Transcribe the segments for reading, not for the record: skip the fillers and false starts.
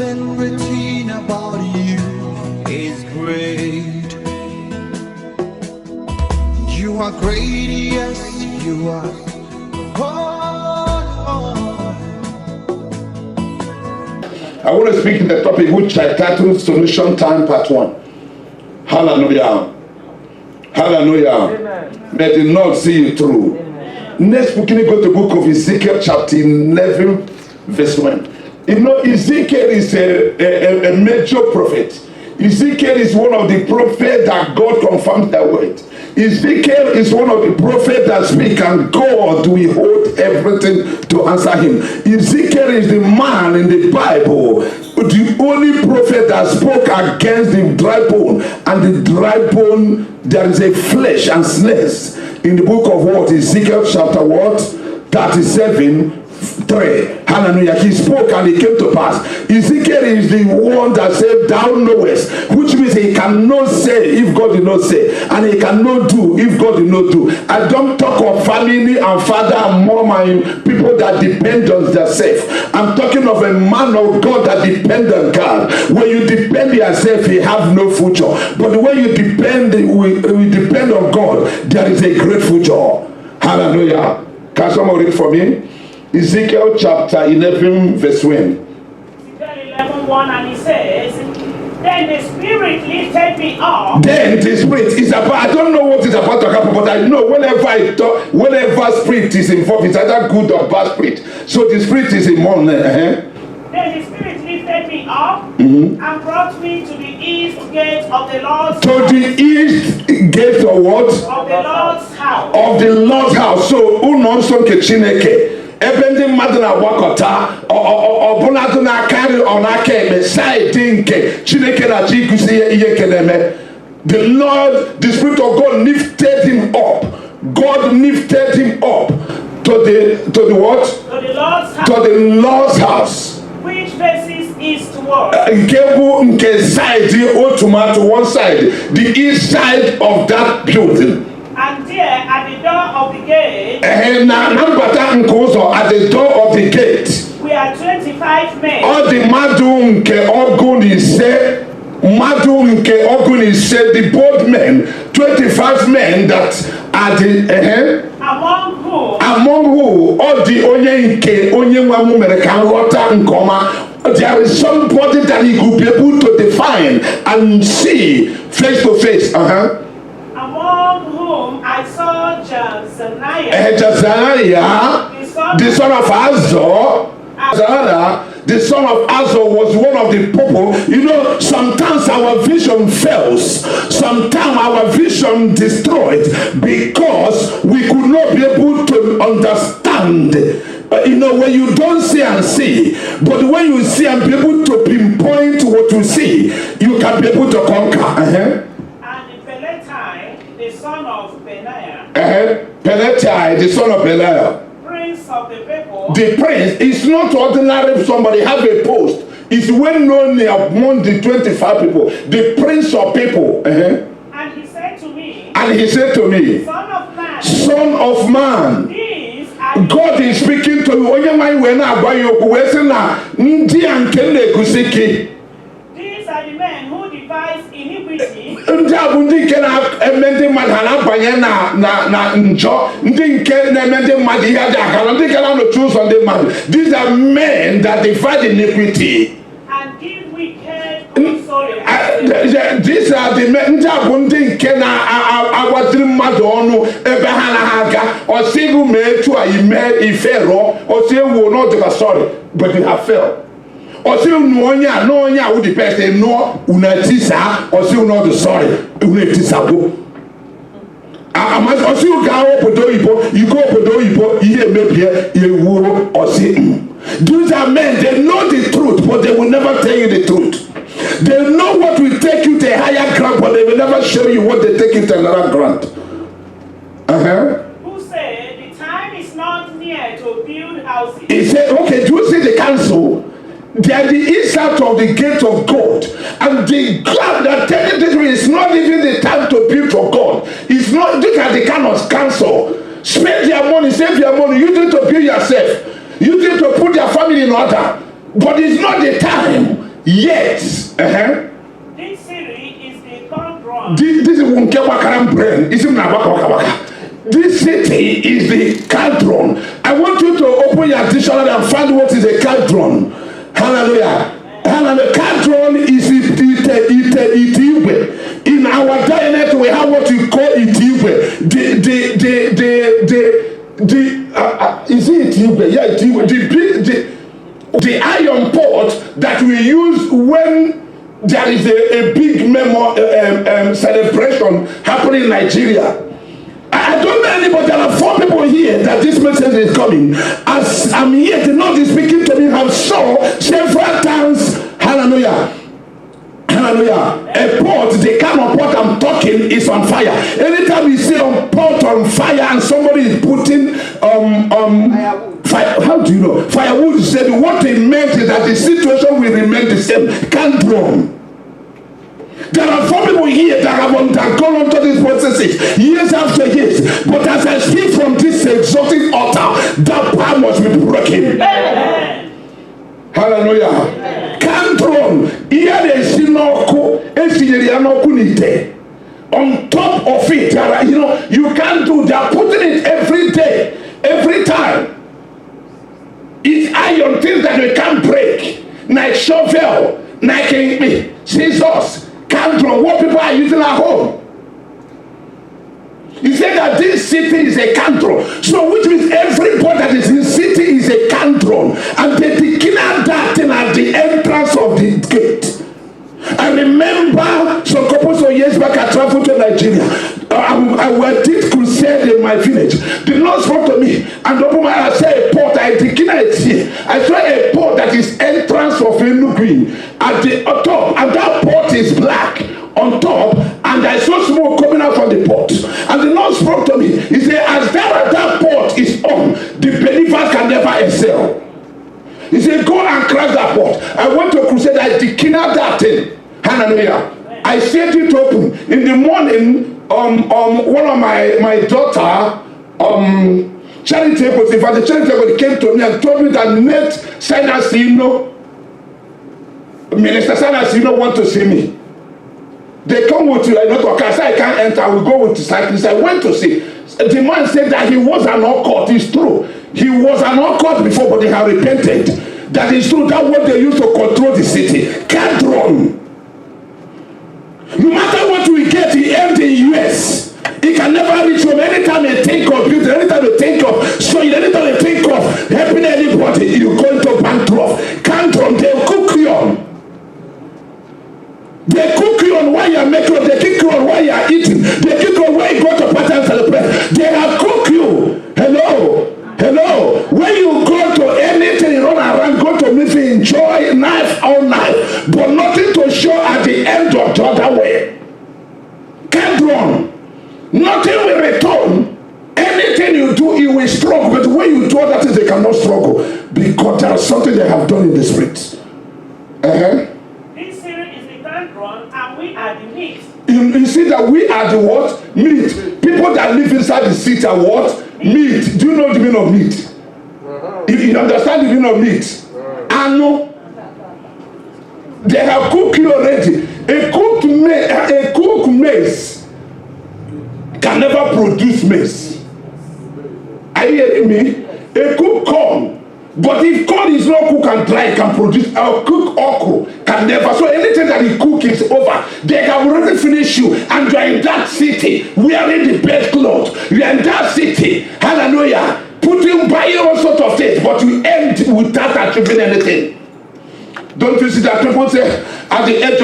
Everything about you is great. You are great, yes, you are. I want to speak to the topic which I titled Solution Time Part 1. Hallelujah. Hallelujah. Amen. May the Lord see you through. Amen. Next, we're going to go to the book of Ezekiel, chapter 11, verse 1. You know, Ezekiel is a major prophet. Ezekiel is one of the prophets that God confirms their word. Ezekiel is one of the prophets that speak, and God will hold everything to answer him. Ezekiel is the man in the Bible, the only prophet that spoke against the dry bone, and the dry bone, there is a flesh and snares in the book of what? Ezekiel chapter what? 37. 3. Hallelujah. He spoke and it came to pass. Ezekiel is the one that said, thou knowest, which means he cannot say if God did not say, and he cannot do if God did not do. I don't talk of family and father and mom and people that depend on themselves. I'm talking of a man of God that depend on God. When you depend yourself, you have no future. But when you depend, we depend on God, there is a great future. Hallelujah. Can someone read for me? Ezekiel chapter 11, verse 1. Ezekiel 11:1, and he says, then the Spirit lifted me up. Then the Spirit is about, I don't know what is about to happen, but I know whenever Spirit is involved, it's either good or bad Spirit. So the Spirit is involved. Then the Spirit lifted me up and brought me to the east gate of the Lord's house. To the east gate of what? Of the Lord's house. Of the Lord's house. So, unonso nke Chineke. Ebe ndị mmadụ na-agbakọta ọbụladụ na-akarị ọnaka eme saịdị nke Chineke na-achọ ikuzi ihe nke na-eme. The Lord, the Spirit of God lifted him up. God lifted him up to the what? To the Lord's house. To the Lord's house. Which faces eastward. Nke bụ nke saịdị otu to one side, the east side of that building. And there at the door of the gate, at the door of the gate, we are 25 men. All the madunke oguni said the bold men, 25 men that are the among who all the onye nwamu mere ka nghọta nkoma. There is somebody that he could be able to define and see face to face. Among whom I saw Jazaniah, the son of Azor. The son of Azor was one of the people. You know, sometimes our vision fails. Sometimes our vision destroyed because we could not be able to understand. You know, when you don't see and see, but when you see and be able to pinpoint what you see, you can be able to conquer. The son of Benaiah. Peletai, the son of Belial. Prince of the people. The prince is not ordinary somebody have a post. It's well known among the 25 people. The prince of people. And he said to me. Son of man. God is speaking to you. These are the men who devise iniquity. Ndị a bụ ndị nke na-eme ndị mmadụ ha na-abanye na njọ, ndị nke na-eme ndị mmadụ ihe dị akara, ndị nke na-anọchi ụzọ ndị mmadụ. These are men that divide iniquity. And give wicked counsel. These are the men. Ndị a bụ ndị nke na-agbaziri mmadụ ọnụ ebe ha na-aga. Ọsị gị mee etu a ime ife rụọ, ọsị ewu n'ọdịka sorry, but they have failed. Osi unu onye a no onye a who the person no unatisa osi unu the sorry unatisa go osi u ga obodo ibo you go obodo ibo ihe mebie ewu osi. These are men, they know the truth but they will never tell you the truth. They know what will take you to a higher ground but they will never show you what they take you to another ground. Who said the time is not near to build houses. He said, okay, do you see the council? They are the inside of the gate of God, and the God that telling this way is not even the time to build for God. It's not. Look at the kind of counsel. Spend your money, save your money. Use it to build yourself. Use it to put your family in order. But it's not the time. Yet, this city is the cauldron. this is Wunkewakaram brain. This city is the cauldron. I want you to open your dictionary and find what is a cauldron. Hallelujah. And the cauldron is Itiwe. In our dialect, we have what we call Itiwe. Is it Itiwe? Yeah, Itiwe. The iron pot that we use when there is a big celebration happening in Nigeria. I don't know anybody. There are 4 people here that this message is coming. As I'm here, the Lord is speaking to me. I've saw several times. Hallelujah. Hallelujah. A pot, the kind of pot I'm talking is on fire. Anytime you see a pot on fire and somebody is putting fire, how do you know? Firewood said what it meant is that the situation will remain the same. Can't drum. There are 4 people here that have undergone into these processes years after years. But as I speak from this exalted altar, that power must be broken. Amen. Hallelujah. Cantron, on top of it, you know, you can't do that. Putting it every day, every time. It's iron things that we can't break. Like shovel, like scissors. Cantron, what people are using at home. You say that this city is a cantron. So which means everybody that is in the city is a cantron. And they begin at that thing at the entrance of the gate. I remember some couple of years back I traveled to Nigeria. I did crusade in my village. The Lord spoke to me and opened my eyes. I said a port. I saw a port that is entrance of Enugu at the top, and that port is black on top, and I saw smoke coming out from the port. And the Lord spoke to me. He said, as that port is on, the believers can never excel. He said, go and crash that port. I went to a crusade. I declared that thing. Hallelujah. I set it open. In the morning, one of my daughter, charitable, in fact, the charitable came to me and told me that Nate Sinasino, Minister Sinasino want to see me. They come with you. I know to I can't enter. I will go with the cyclist. I went to see. The man said that he was an occult. It's true. He was an occult before, but they have repented. That is true. That's what they used to control the city. Can't run. No matter what we get, he ends in US. He can never reach home. Anytime you think of beauty, anytime you think of showing, anytime you think of helping anybody, you go into bankrupt. Can't run. They'll cook you on. They cook you on while you are making up. They cook you on while you are eating. They cook you on while you go to party and celebrate. They have cooked you. Hello. When you go to anything, run around, go to meeting, enjoy life all night, but nothing to show at the end of the other way. Can't run. Nothing will return. Anything you do, you will struggle. But when you do other things, they cannot struggle because there is something they have done in the spirit. And we are the meat. You see that we are the what? Meat. People that live inside the city are what? Meat. Do you know the meaning of meat? If you understand the meaning of meat, I know. They have cooked you already. A cooked maize can never produce maize. Are you hearing me? A cooked corn. But if corn is not cooked and dry, it can produce a cooked okra can never. So anything that you cook is over. They can already finish you, and you are in that city wearing the best clothes. You are in that city, hallelujah, buying all sorts of things, but you end without achieving anything. Don't you see that people say at the age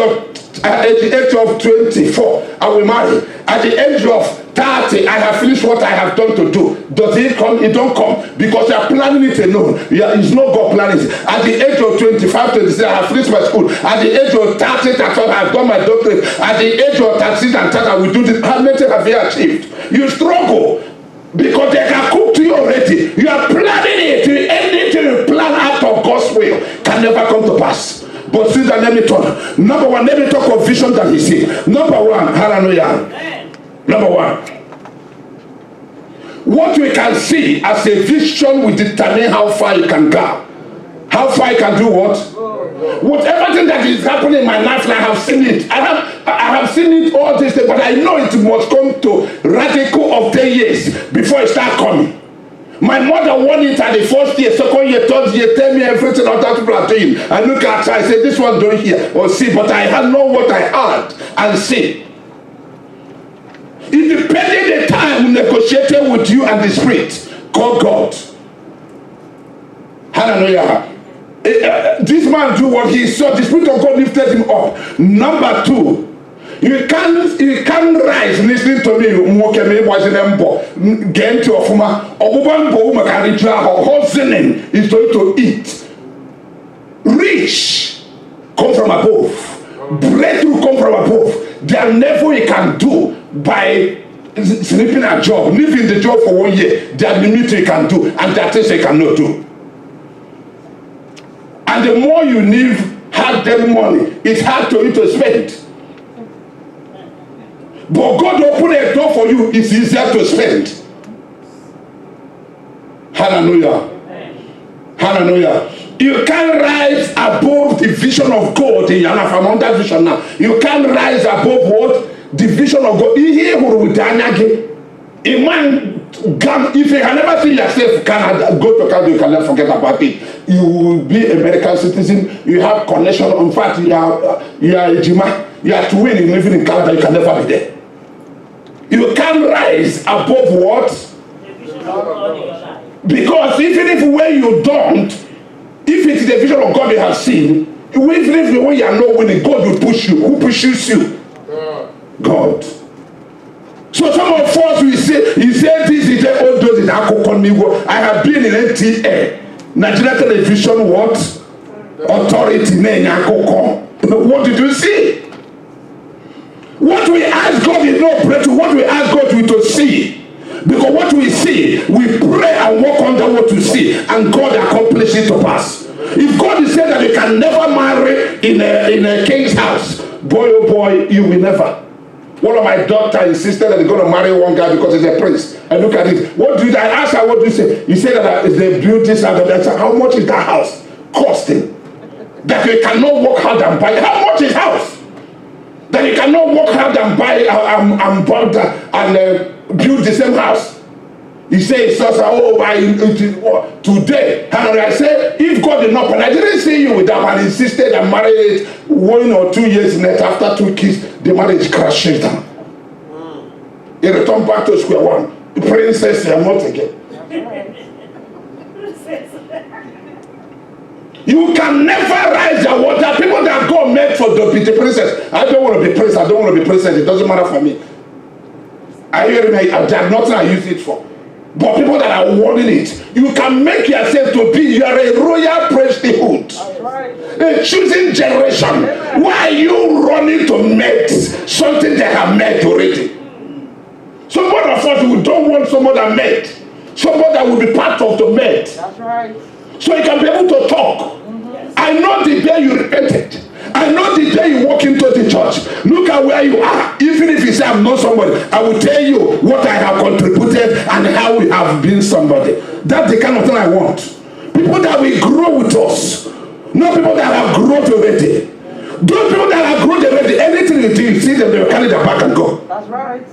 of 24, I will marry. At the age of 30, I have finished what I have done to do. Does it come? It don't come because you are planning it alone. It's not God planning it. At the age of 25, 26, I have finished my school. At the age of 30, I have done my doctorate. At the age of 36 and 30, I will do this. How many have you achieved? You struggle because they can cook to you already. You are planning it. Anything you plan out of God's will can never come to pass. But see that, let me talk. Number one, let me talk of vision that he see. Number one, hallelujah. Number one, what we can see as a vision will determine how far you can go. How far I can do what? With everything that is happening in my life, I have seen it. I have seen it all this day, but I know it must come to radical of 10 years before it start coming. My mother won it at the first year, second year, third year, tell me everything other people are doing. I look at her, I say, this one don't hear or see, but I had know what I heard and see. It depended the time we negotiated with you and the Spirit, called God. Hallelujah. This man do what he saw. The Spirit of God lifted him up. Number 2, you can't rise listening to me. Mokeme was in get to ofuma. Obuban bo makari travel. Hustling is to eat. Rich come from above. Breakthrough come from above. There are never you can do by sleeping a job, leaving the job for 1 year. There are limits you can do, and there are things you cannot do. And the more you live hard daily money, it's hard to you to spend. But God open a door for you, it's easier to spend. Hallelujah. Hallelujah. You can't rise above the vision of God in your life. I'm on that vision now. You can't rise above what? The vision of God. A man, if you can never see yourself Canada, go to Canada, you can never forget about it. You will be American citizen, you have connection. In fact, you are a Jima, you are twin living in Canada, you can never be there. You can't rise above what? Because even if when you don't, if it's the vision of God you have seen, even if the way you are not winning, God will push you. Who pushes you? God. So some of us will say, you say this is the old days in Akokonigo. I have been in NTA, Nigeria Television, what? Authority name Akoko. What did you see? What we ask God is not breakthrough. What we ask God is to see. Because what we see, we pray and walk under what we see, and God accomplishes it to pass. If God is saying that you can never marry in a king's house, boy oh boy, you will never. One of my daughters insisted that they're going to marry one guy because he's a prince. And look at it. What do you, I asked her, what do you say? You say that they built this and that. I said, how much is that house costing? That you cannot work hard and buy. How much is house? That you cannot work hard and buy and build the same house. He says, today. And I said, if God did not, and I didn't see you with that man, insisted and married 1 or 2 years later, after 2 kids, the marriage crashed down. He returned back to square one. The princess and not again. You can never rise the water. People that God made for the princess. I don't want to be princess. I don't want to be princess. It doesn't matter for me. I hear me. There's nothing I use it for. But people that are wanting it, you can make yourself to be. You are a royal priesthood. A choosing generation. Why are you running to make something they have made already? Some of us, we don't want someone that made. Someone that will be part of the made. That's right. So you can be able to talk. I know the day you repented. I know the day you walk into the church. Look at where you are. Even if you say I'm not somebody, I will tell you what I have contributed and how we have been somebody. That's the kind of thing I want. People that will grow with us. Not people that have grown already. Those people that have grown already, anything you do, you see them, they will carry their back and go. That's right.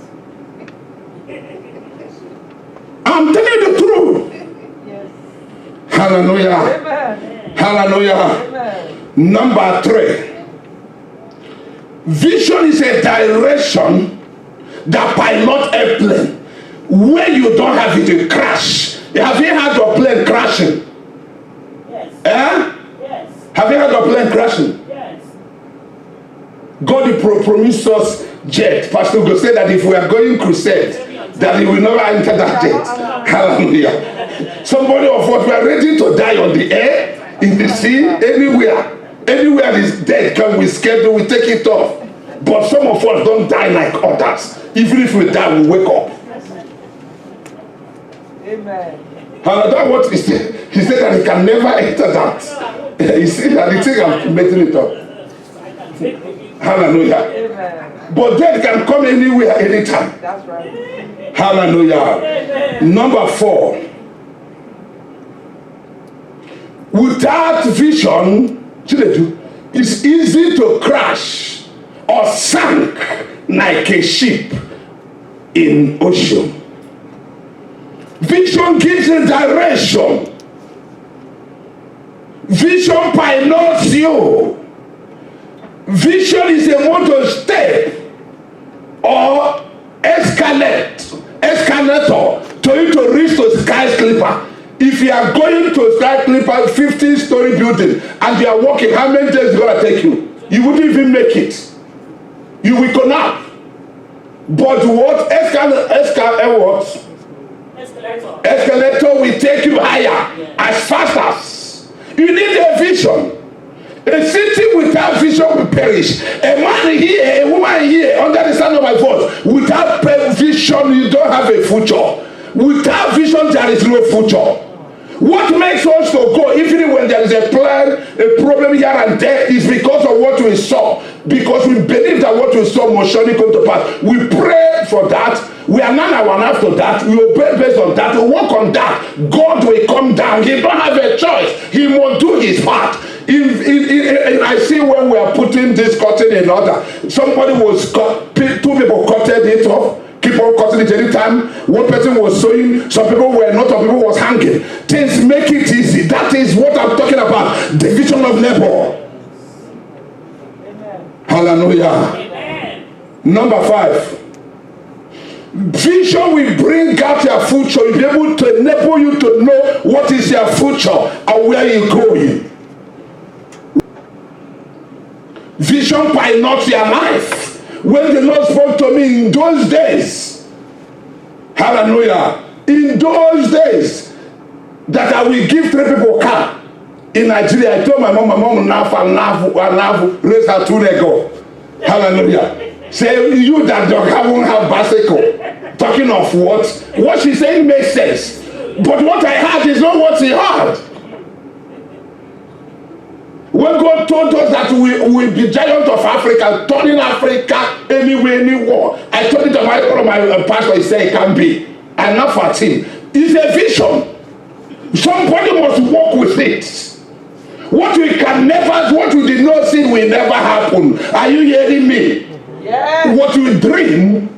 I'm telling you the truth. Yes. Hallelujah. Amen. Hallelujah. Amen. Number 3. Vision is a direction that pilot a plane. When you don't have it, you crash. Have you had your plane crashing? Yes. Yes. Have you had your plane crashing? Yes. God promised us jet. Pastor Go said that if we are going crusade, that he will never enter that jet. Hallelujah. Somebody of us, we are ready to die on the air, in the sea, anywhere. Anywhere is dead, can we schedule, we take it off. But some of us don't die like others. Even if we die, we wake up. Amen. And that's what he said. He said that he can never enter that. You see that the thing I'm making it up. Hallelujah. Amen. But death can come anywhere, anytime. That's right. Hallelujah. Amen. Number 4. Without vision, it's easy to crash or sink like a ship in ocean. Vision gives a direction. Vision pilots you. Vision is a motor step or escalator to you to reach to skyscraper. If you are going to skyscraper 50-story building and you are walking, how many days is it going to take you? You wouldn't even make it. You will collapse. But what escalator will take you higher as fast as. You need a vision. A city without vision will perish. A man here, a woman here, under the sound of my voice, without vision, you don't have a future. Without vision, there is no future. What makes us to go, even when there is a plan, a problem here and there, is because of what we saw. Because we believe that what we saw must surely come to pass. We pray for that. We are not our after that. We obey based on that. We work on that. God will come down. He don't have a choice. He must do his part. I see when we are putting this curtain in order, somebody was two people cutted it off. Keep on cutting it anytime. One person was sewing, some people were not, some people was hanging. Things make it easy. That is what I'm talking about. Division of labor. Amen. Hallelujah. Amen. Number 5. Vision will bring out your future. You'll be able to enable you to know what is your future and where you're going. Vision pilots your life. When the Lord spoke to me in those days, hallelujah, in those days that I will give 3 people car in Nigeria, I told my mom will now raise her 2 ago. Hallelujah. Say, you that don't have bicycle, talking of what she's saying makes sense. But what I heard is not what she heard. When God told us that we will be giant of Africa, turning Africa anywhere, anywhere, I told it to one of my pastor, he said it can be. And not for him. It's a vision. Somebody must walk with it. What we did not see will never happen. Are you hearing me? Yeah. What you dream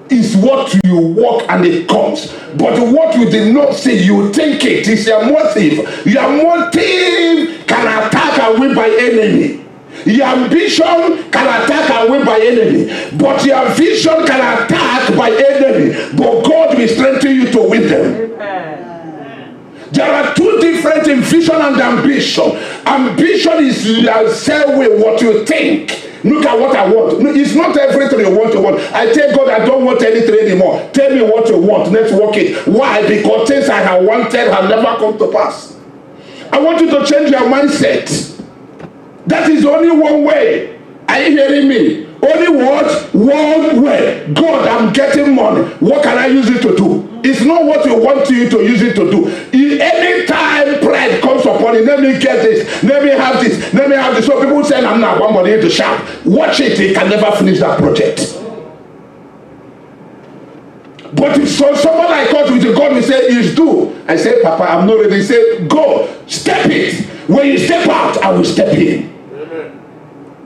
is what you walk and it comes. But what you did not see, you think it is your motive. Your motive can attack and win by enemy. Your ambition can attack and win by enemy. But your vision can attack by enemy. But God will strengthen you to win them. Amen. There are 2 different in vision and ambition. Ambition is your same way what you think. Look at what I want. No, it's not everything you want. I tell God I don't want anything anymore. Tell me what you want. Let's work it. Why? Because things I have wanted have never come to pass. I want you to change your mindset. That is only one way. Are you hearing me? Only what? One way. God, I'm getting money. What can I use it to do? It's not what you want you to use it to do. Anytime pride comes upon you, let me get this, let me have this, let me have this. So people say, I'm not one money to shout. Watch it, he can never finish that project. But if someone like us with God will say, it's due. I say, Papa, I'm not ready. He say, go, step it. When you step out, I will step in. Amen.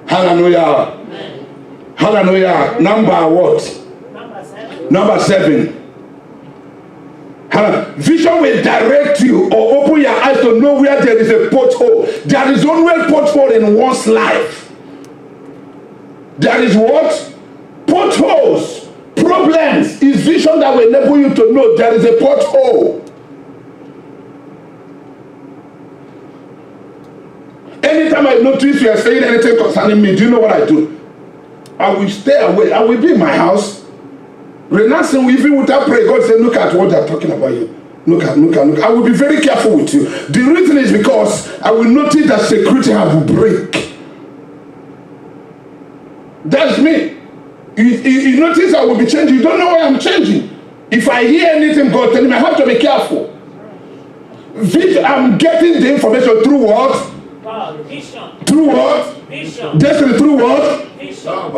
Hallelujah. Amen. Hallelujah. Number what? Number 7. Vision will direct you or open your eyes to know where there is a pothole. There is always a pothole in one's life. There is what? Potholes, problems. Is vision that will enable you to know there is a pothole. Anytime I notice you are saying anything concerning me, do you know what I do? I will stay away. I will be in my house. Renouncing, even without prayer, God said, look at what they're talking about you. Look at. I will be very careful with you. The reason is because I will notice that security will break. That's me. You notice I will be changing. You don't know why I'm changing. If I hear anything God telling me, I have to be careful. I'm getting the information through what? Vision. Through what? Vision. Destiny through what? Vision.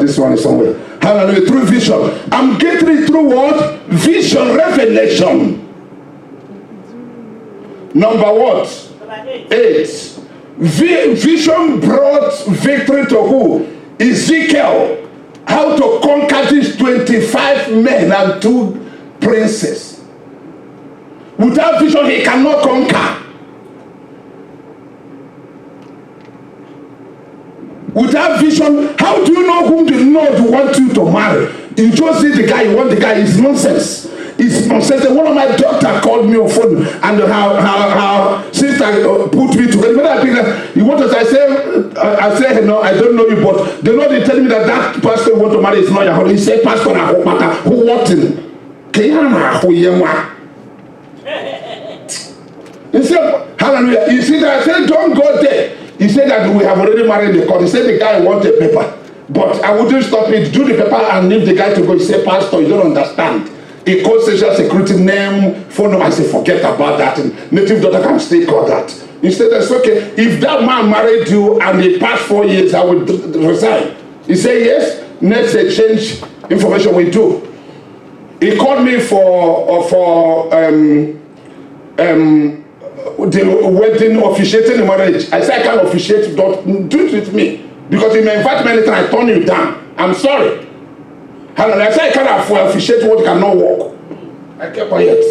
This one is somewhere. Hallelujah. Through vision. I'm getting it through what? Vision, revelation. Number what? Number 8. 8. Vision brought victory to who? Ezekiel. How to conquer these 25 men and 2 princes. Without vision, he cannot conquer. Without vision, how do you know whom the Lord wants you to marry? You just see the guy, you want the guy, it's nonsense. It's nonsense. One of my daughter called me on phone and her sister put me together. When I think that you want us, I say, no, I don't know you, but the Lord is telling me that pastor you want to marry is not your husband. He said, Pastor, who what in? He said, hallelujah. You see that I said, don't go there. He said that we have already married the court. He said the guy wants a paper. But I wouldn't stop it. Do the paper and leave the guy to go. He said, Pastor, you don't understand. He called social security name, phone number. I said, forget about that. And native daughter can still call that. He said, that's okay. If that man married you and he passed 4 years, I will resign. He said, yes. Next exchange information we do. He called me for the wedding, officiating the marriage. I said, I can't officiate, don't do it with me. Because you may invite me anytime, I turn you down. I'm sorry. Hallelujah. I said, I can't officiate what cannot work. I kept quiet.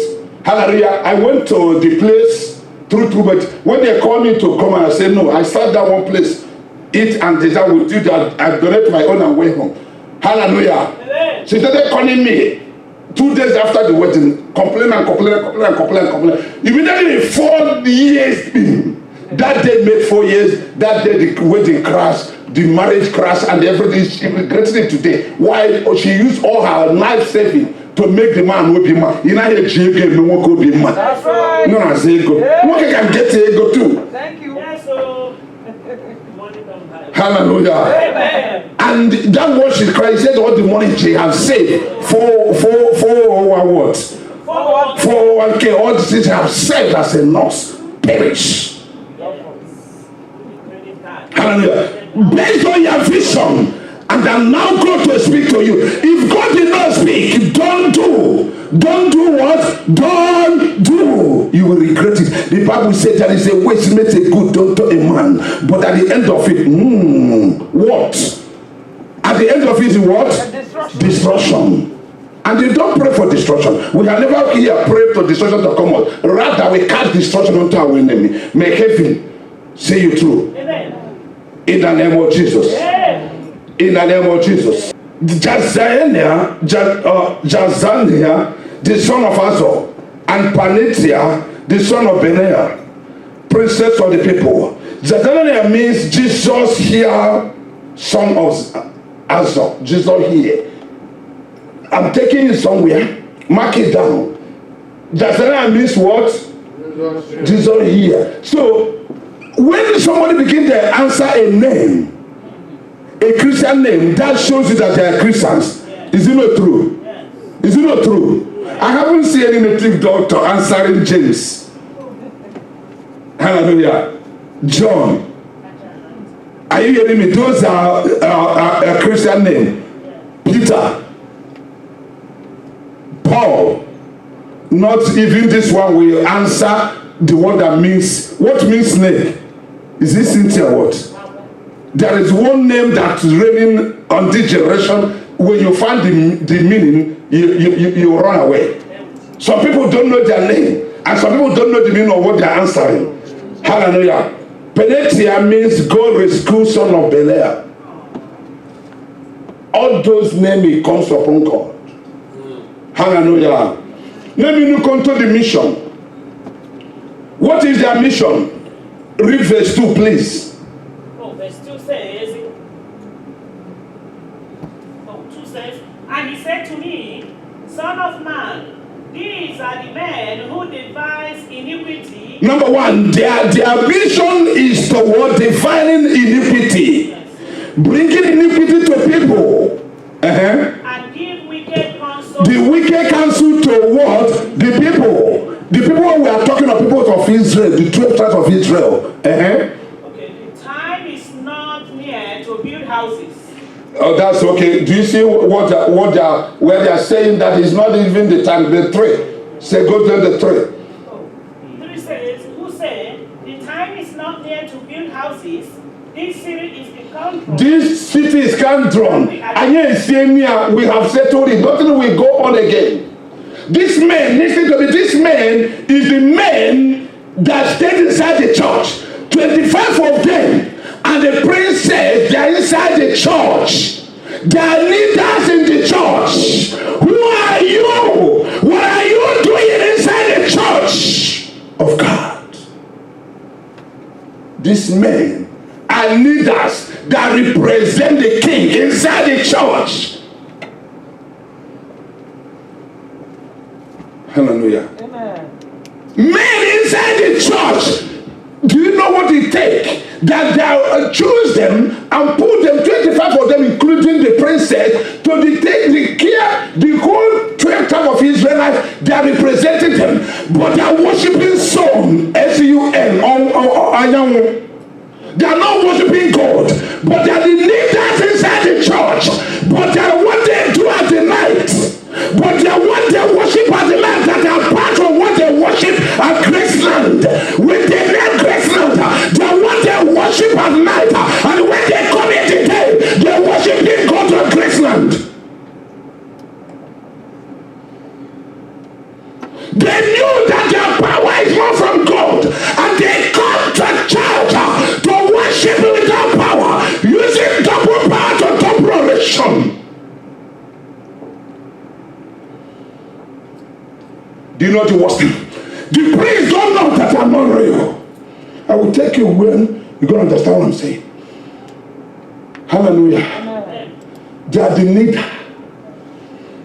Hallelujah. I went to the place through, but when they called me to come, and I said, no, I start that one place, eat and desire with you, that I donate my own and way home. Hallelujah. She started calling me 2 days after the wedding, complain. Immediately 4 years, that day made 4 years, that day the wedding crashed, the marriage crashed, and everything. She regretted it today. Why? She used all her life saving to make the man who be man. You know, no one could be man. That's right. No, I say ego. No one can get ego too. Thank you. Yes, so money don't buy. Hallelujah. Amen. And that what she cried, said all the money she has saved for what? 401k, all the things she have saved as a nurse perish. Hallelujah. Based on your vision, and I'm now going to speak to you. If God did not speak, don't do. Don't do what? Don't do. You will regret it. The Bible said there is a way to make a good unto a man, but at the end of it, what? At the end of it is what? Destruction. And you don't pray for destruction. We have never here prayed for destruction to come out. Rather, we cast destruction unto our enemy. May heaven see you through. Amen. In the name of Jesus. Amen. In the name of Jesus. Jazania, the son of Azor, and Panitia, the son of Benaiah, princess of the people. Jazania means Jesus here, son of Azor. Jesus here. I'm taking it somewhere. Mark it down. Jazania means what? Jesus here. So, when somebody begins to answer a name, a Christian name, that shows you that they are Christians. Is it not true? Is it not true? I haven't seen any native doctor answering James. Hallelujah. John. Are you hearing me? Those are a Christian name. Peter. Paul. Not even this one will answer the one that means, what means snake? Is this Cynthia what? There is one name that's reigning on this generation. When you find the meaning, you run away. Some people don't know their name, and some people don't know the meaning of what they're answering. Hallelujah. Penetia means God rescue son of Belial. All those names, it comes from God. Hallelujah. Let me look onto the mission. What is their mission? Read verse 2, please. Verse 2 says, 2 says, and he said to me, Son of man, these are the men who devise iniquity. Number one, their mission is toward defining iniquity. Yes. Bringing iniquity to people. And give wicked counsel. The wicked counsel to what? The people. The people we are talking of, people of Israel, the 12 tribes of Israel. Okay, the time is not near to build houses. Oh, that's okay. Do you see where they are saying that it's not even the time, the tree. Say, go to the tree. 3 says, who say, the time This city is the control. This city is Cantron. We have settled it. Nothing will go on again. This man, listen to me, this man is the man that stayed inside the church. 25 of them. And the prince said they are inside the church. They are leaders in the church. Who are you? What are you doing inside the church of God? These men are leaders that represent the king inside the church. Hallelujah. Amen. Men inside the church. Do you know what it takes? That they choose them and put them, 25 of them, including the princess, to take the care, the whole 12 tribe of Israelites. They are representing them, but they are worshiping Sun, S-U-N, they are not worshiping God, but they are the leaders inside the church. But they are what they do at the night. But they are what they worship at the night, that are part of what they worship at Graceland. When they leave Graceland, they are what they worship at night. And when they come in the day, they are worshiping God at Graceland. They knew that their power is not from God. And they come to church to worship without power, using double power to double oration. Do you know the worst thing? The priests don't know that I'm not real. I will take you when you're going to understand what I'm saying. Hallelujah. Amen. They are the leader.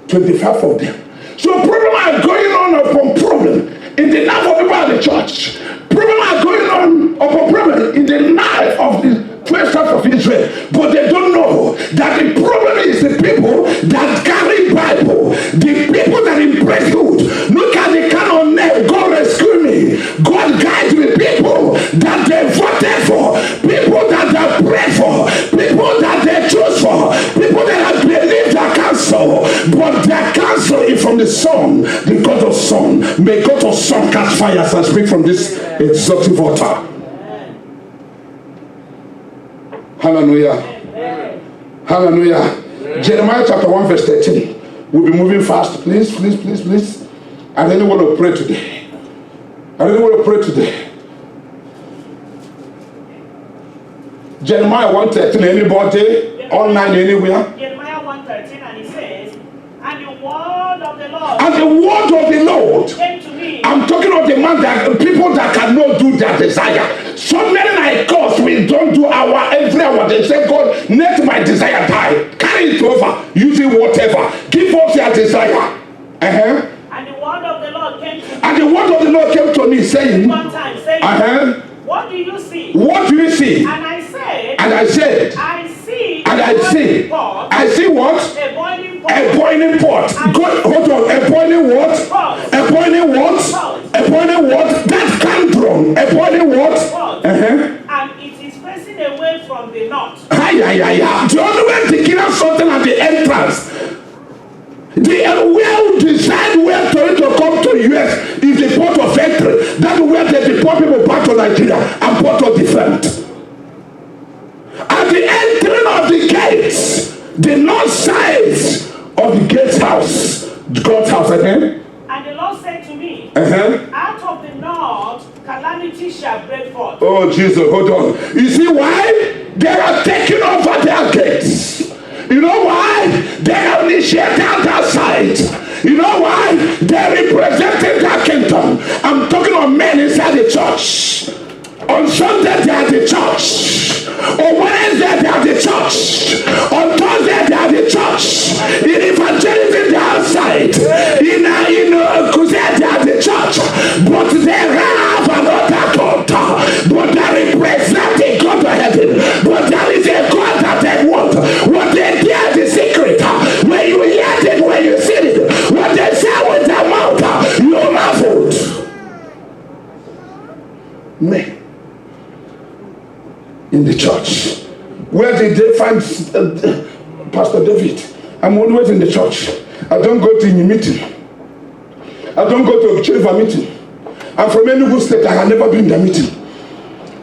25 of them. So problems are going on upon problem in the life of people at the church. Problems are going on upon problem in the life of the 12 tribes of Israel. But they don't know that the problem is the people that carry Bible. The people that impress good. Look at the kind of name. God rescue me. God guides me. People that they voted for. People that they pray for. People that they choose for. People that have believed their counsel. But their counsel is from the Son, the God of Son. May God of Son catch fire as I speak from this exalted altar. Hallelujah. Hallelujah. Jeremiah chapter 1 verse 13. We'll be moving fast. Please. I really want to pray today. Jeremiah 1:13. Anybody? Online anywhere? Jeremiah 1:13, and it says, and the word of the Lord. And the word of the Lord came to me. I'm talking of the man that people that cannot do their desire. So many like us, we don't do our every hour. They say, God, let my desire die. Carry it over. Use it whatever. Give us your desire. And the word of the Lord came to me. And the word of the Lord came to me saying, one time, saying, what do you see? What do you see? And I said, I see. I see what? A boiling pot. A boiling pot. God, hold on. A boiling what? Pot. A boiling what? Pot. A boiling what? That cantron. A boiling what? Pot. And it is facing away from the north. The only way to kill out something at the entrance. The well-designed way for it to come to US is the port of entry. That's where they deport people back to Nigeria and port of defense. At the entering of the gates, the north side of the gatehouse, God's house, And the Lord said to me, out of the north, calamity shall break forth. Oh, Jesus, hold on. You see why? They are taking over their gates. You know why? They are initiated that side. You know why? They are representing their kingdom. I'm talking of men inside the church. On Sunday they are the church. On Wednesday they are the church. On Thursday they are the church. In evangelism they are outside. In crusade they are the church. But they have another God. But they represent the God of heaven. But there is a God that they want. What they dare the secret. When you hear it, when you see it, what they say with their mouth, you marveled. Man. In the church. Where did they find Pastor David? I'm always in the church. I don't go to any meeting. I don't go to a Chiliva meeting. I'm from Enugu State. I have never been in the meeting.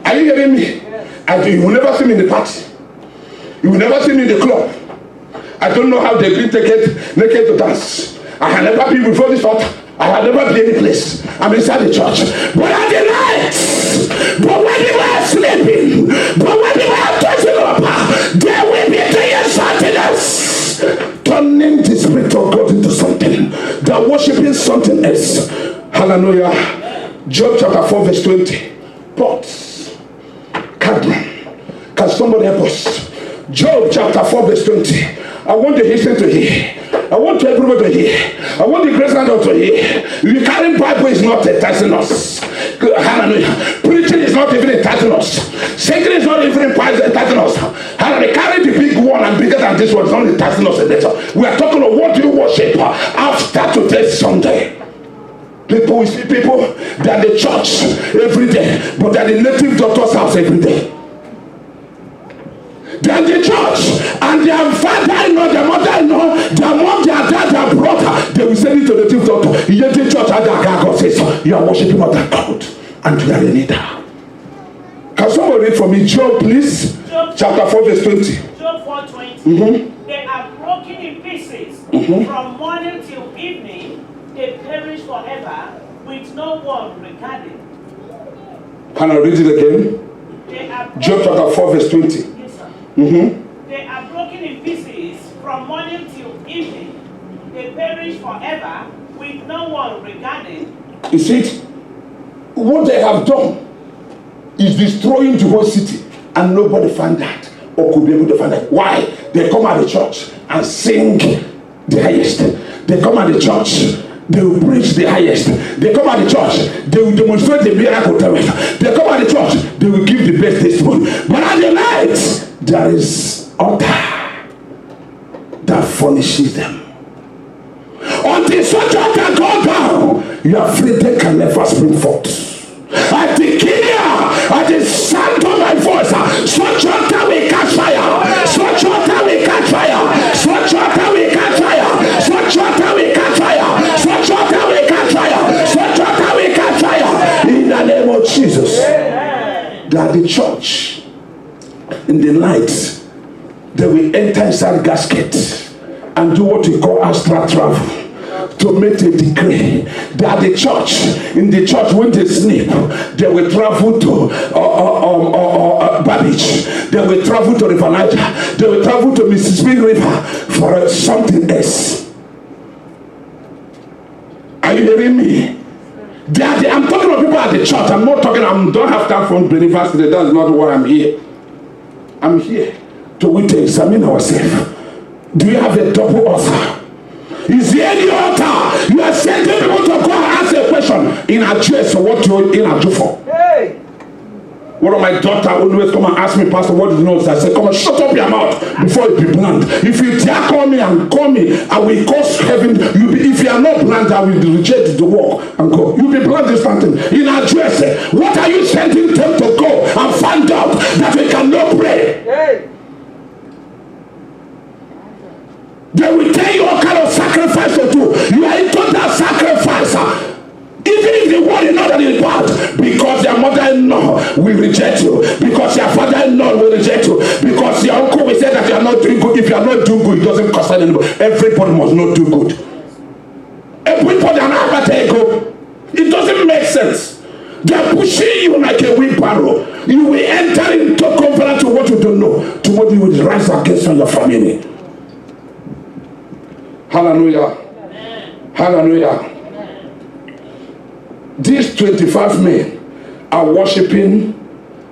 Are you hearing me? You will never see me in the party. You will never see me in the club. I don't know how they bring naked to dance. I have never been before this altar. I have never been any place. I'm inside the church. But at the night, but when you are sleeping, but when you are touching up, there will be doing something else. Turning the Spirit of God into something. They are worshiping something else. Hallelujah. Job chapter 4 verse 20. Pots. Cadmium. Can somebody help us? Job chapter 4 verse 20. I want the history to hear. I want everybody to hear. I want the grace hand to hear. The carrying Bible is not enticing us. Hallelujah. Preaching is not even enticing us. Singing is not even enticing us. Hallelujah. Carry the big one and bigger than this one is not enticing us a little. We are talking about what do you worship after today's Sunday. People, we see people, they are the church every day, but they are the native doctor's house every day. They are the church, and their father-in-law, their mother-in-law, their mom, their dad, their brother, they will send it to the native doctor. Yet the church and their God says, you are worshiping other God, and you are a leader. Can somebody read for me Job, please? Job, chapter 4, verse 20. Job 4:20. They are broken in pieces from morning till evening. They perish forever with no one regarding. Can I read it again? Job chapter 4 verse 20. Yes, sir. They are broken in pieces from morning till evening. They perish forever with no one regarding. You see it? What they have done is destroying the whole city, and nobody found that or could be able to find that. Why? They come at the church and sing the highest. They come at the church, they will preach the highest. They come at the church, they will demonstrate the miracle to it. They come at the church, they will give the best testimony. But at the night, there is altar that furnishes them. Until such altar go down, your freedom can never spring forth. I declare, at the sound of my voice, such altar will catch fire. Such altar will catch fire. Such altar will catch fire. Such altar will catch fire. Such altar will catch fire. Such altar will catch fire. In the name of Jesus. That the church, in the night, they will enter inside gasket and do what we call astral travel. To make a decree that the church, in the church when they sleep, they will travel to Babbage, they will travel to River Niger, they will travel to Mississippi River for something else. Are you hearing me? I'm talking about people at the church. I'm not talking, I don't have time from believers today. That's not why I'm here. I'm here to examine ourselves. Do you have a double author? Is there any altar you are sending people to go and ask a question in address for what you're in a do for? Hey. One of my daughter always come and ask me, Pastor, what do you know? I said, come and shut up your mouth before you be blunt. If you dare call me, I will cause heaven. If you are not blunt, I will reject the work and go. You be blunt this something. In address, what are you sending them to go and find out that we cannot pray? Hey. They will tell you what kind of sacrifice to do. You are into that sacrifice. Even if the word is not that it's bad, because your mother-in-law will reject you, because your father-in-law will reject you, because your uncle will say that you are not doing good. If you are not doing good, it doesn't concern anybody. Everybody must not do good. Everybody are not take go. It doesn't make sense. They are pushing you like a wheelbarrow. You will enter into covenant to what you don't know. Tomorrow you will rise against your family. Hallelujah. Amen. Hallelujah. Amen. These 25 men are worshiping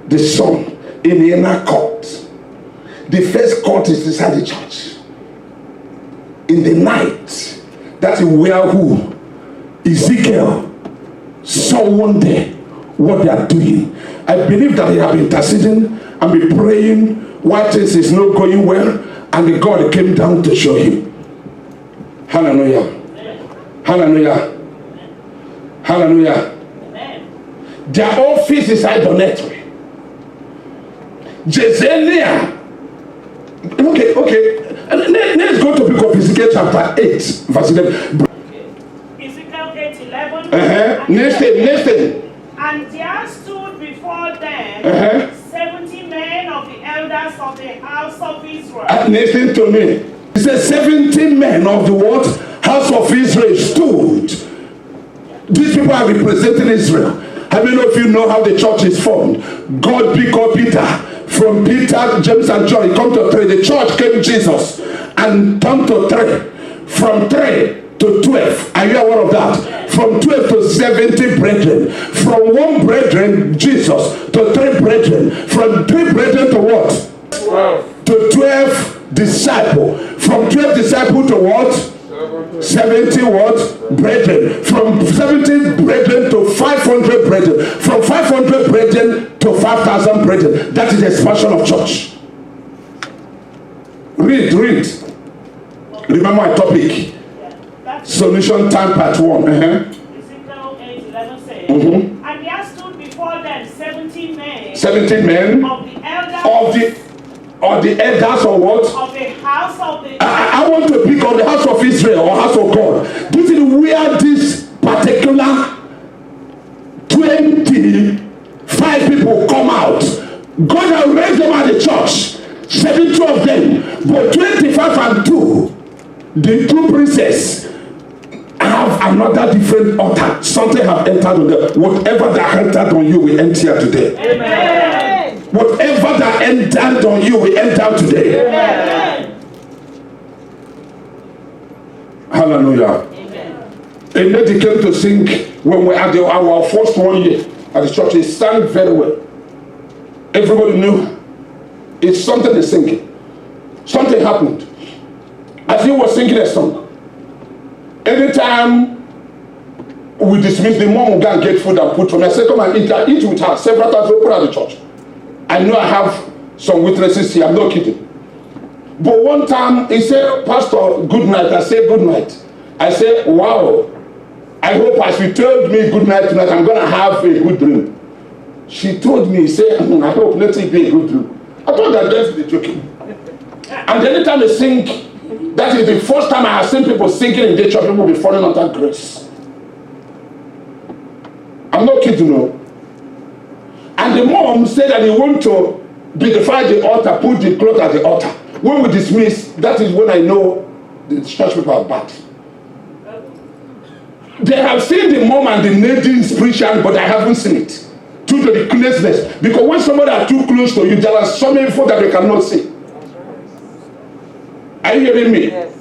the sun in the inner court. The first court is inside the church. In the night, that is where Ezekiel saw one day what they are doing. I believe that they have been interceding and been praying why things is not going well, and the God came down to show him. Hallelujah. Amen. Hallelujah. Amen. Hallelujah. Amen. Their office is idolatry. Jezebel. Okay. Let's go to the book of Ezekiel chapter 8, verse 11. Ezekiel 8:11. Next thing. And there stood before them 70 men elders of the house of Israel. And listen to me. He says 70 men of the what? House of Israel stood. These people are representing Israel. How many of you know how the church is formed? God picked up Peter. From Peter, James and John, he come to 3. The church came Jesus and turned to 3. From 3 to 12. Are you aware of that? From 12 to 70 brethren. From 1 brethren, Jesus, to 3 brethren. From 3 brethren to what? 12. To 12 disciple. From 12 disciple to what? 70 what? Brethren. From 70 brethren to 500 brethren. From 500 brethren to 5,000 brethren. That is the expansion of church. Read. Remember my topic. Solution time part 1. Ezekiel 8:11 says, and there stood before them 70 men. 70 men Of the elders. Of the elders of what? Of the house of the. I want to pick on the house of Israel or house of God. This is where this particular 25 people come out. God has raised them at the church. 72 of them. But 25 and 2, the 2 princes have another different altar. Something have entered on them. Whatever that entered on you will enter today. Amen. Whatever that entered on you will enter today. Amen. Hallelujah. Amen. A lady came to sing when we had our first 1 year at the church. He sang very well. Everybody knew it's something to singing. Something happened. As he was singing a song, anytime we dismiss, the mom will go and get food and put for me. I said, come and eat. I eat with her several times we put her at the church. I know I have some witnesses here. I'm not kidding. But one time he said, Pastor, good night. I said, good night. I said, wow. I hope as you told me good night tonight, I'm going to have a good dream. She told me, say, I hope let it be a good dream. I thought that that's the joking. And the anytime they sing, that is the first time I have seen people singing in the church, people will be falling under grace. I'm not kidding, no. And the mom said that he want to beautify the altar, put the cloth at the altar. When we dismiss, that is when I know the church people are bad. They have seen the mom and the ladies preaching, but I haven't seen it. Due to the closeness. Because when somebody are too close to you, there are so many people that they cannot see. Are you hearing me? Yes.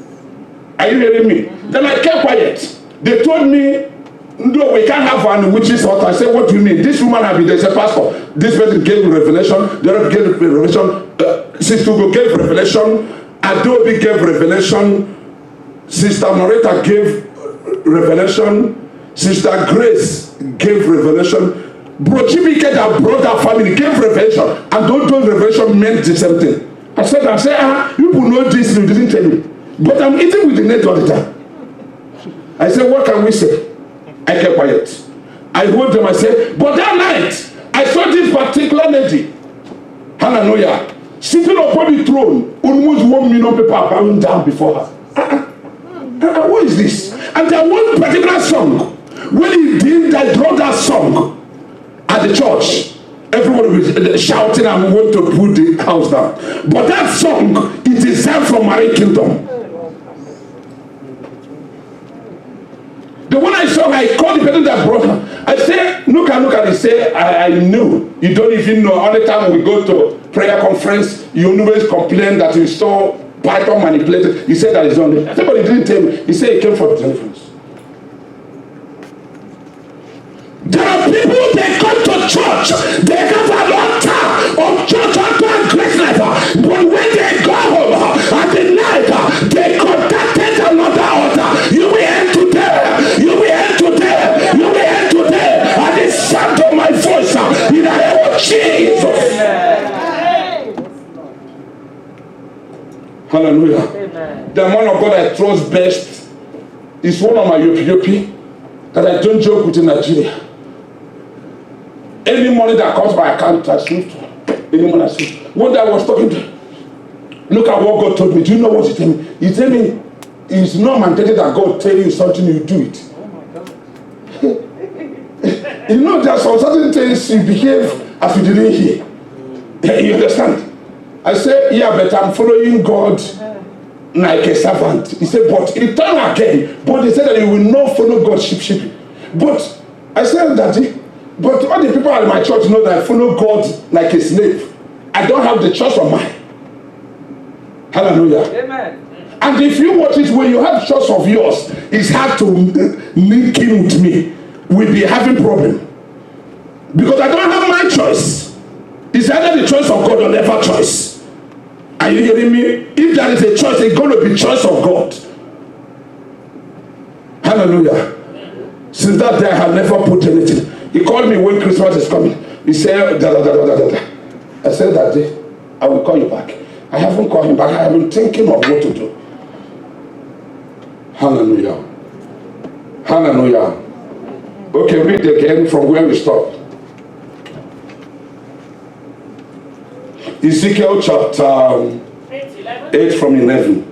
Are you hearing me? Then I kept quiet. They told me, no, we can't have one witch's altar. I said, what do you mean? This woman have been there. I said, Pastor, this person gave revelation. The other gave revelation. Sister Ugo gave revelation. Adobe gave revelation. Sister Noreta gave revelation. Sister Grace gave revelation. Bro Chibike that brought that family gave revelation. And those revelation meant the same thing. I said, you people know this, you didn't tell me. But I'm eating with the net all the time. I said, what can we say? I kept quiet. I told them, I said, but that night, I saw this particular lady, hallelujah, sitting upon the throne, almost 1 million people are bowing down before her. What is this? And there was one particular song, when he did that, brought that song at the church, everyone was shouting and want to put the house down. But that song, it is sent from Marine Kingdom. The one I saw, I called the person that brought her. I said, look at it. Say, I knew. You don't even know. All the time we go to prayer conference, you always complain that you saw Python manipulated. He said that it's on it. I said, but he didn't tell me. He said he came for the deliverance. There are people, they come to church, they got an altar of church altar and grace life. But when they go home at the night, they contacted another altar. You will end today. You will end today. You will end today. And the sound of my voice in the name of Jesus. Hallelujah. Amen. The man of God I trust best is one of my yopi that I don't joke with in Nigeria. Any money that comes by account, I swift to. Any money I swift. One day I was talking to him. Look at what God told me. Do you know what he told me? He told me it's not mandated that God tell you something, you do it. Oh my God. You know, there are some certain things you behave as you didn't hear. You understand? I said, yeah, but I'm following God like a servant. He said, but he turned again. But he said that you will not follow God sheep. But I said, Daddy, but all the people at my church know that I follow God like a slave. I don't have the church of mine. Hallelujah. Amen. And if you watch it, when you have church of yours, it's hard to link in with me. We'll be having problem. Because I don't have my choice. It's either the choice of God or never choice. Are you hearing me? If there is a choice, it's going to be choice of God. Hallelujah. Since that day, I have never put anything. He called me when Christmas is coming. He said, da, da, da, da, da, da. I said that day, I will call you back. I haven't called him back. I have been thinking of what to do. Hallelujah. Hallelujah. Okay, read again from where we stopped. Ezekiel chapter 8 from 11.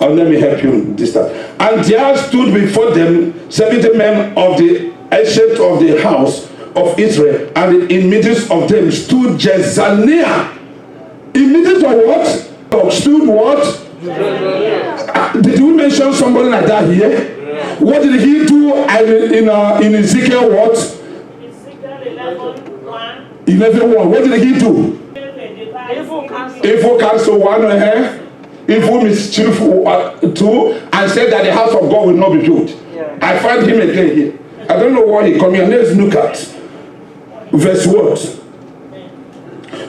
And let me help you this time. And there stood before them 70 men of the ancient of the house of Israel, and in midst of them stood Jezaniah. In midst of what? Stood what? Did we mention somebody like that here? Yeah. What did he do in Ezekiel what? Ezekiel 11:1. What did he do? Evil counsel 1. Evil mischief 2, and said that the house of God will not be built. Yeah. I find him again here. I don't know why he come here. Let's look at verse what?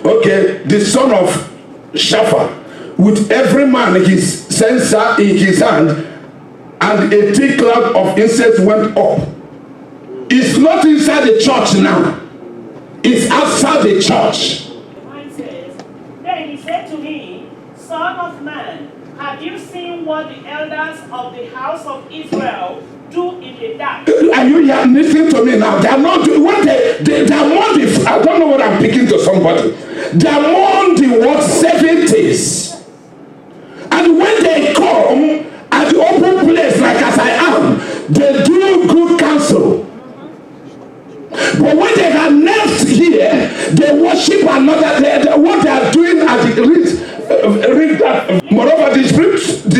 Okay, the son of Shaphat, with every man his censer in his hand, and a thick cloud of incense went up. It's not inside the church now. It's outside the church. Then he said to me, Son of man, have you seen what the elders of the house of Israel do in the dark? Are you here? Listen to me now. They are not doing what they are more the, I don't know what I'm picking to somebody. They are more the what 70s. And when they come at the open place like as I am, they do good counsel. But when they are left here, they worship another. What they are doing at the read that. Moreover, the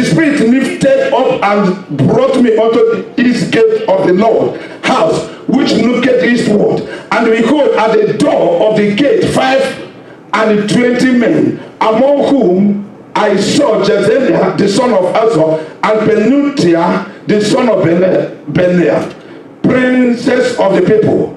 spirit lifted up and brought me unto the east gate of the Lord house, which looketh eastward. And behold, at the door of the gate 25 men, among whom I saw Jezaniah the son of Azor, and Penutia the son of Benaiah, princes of the people.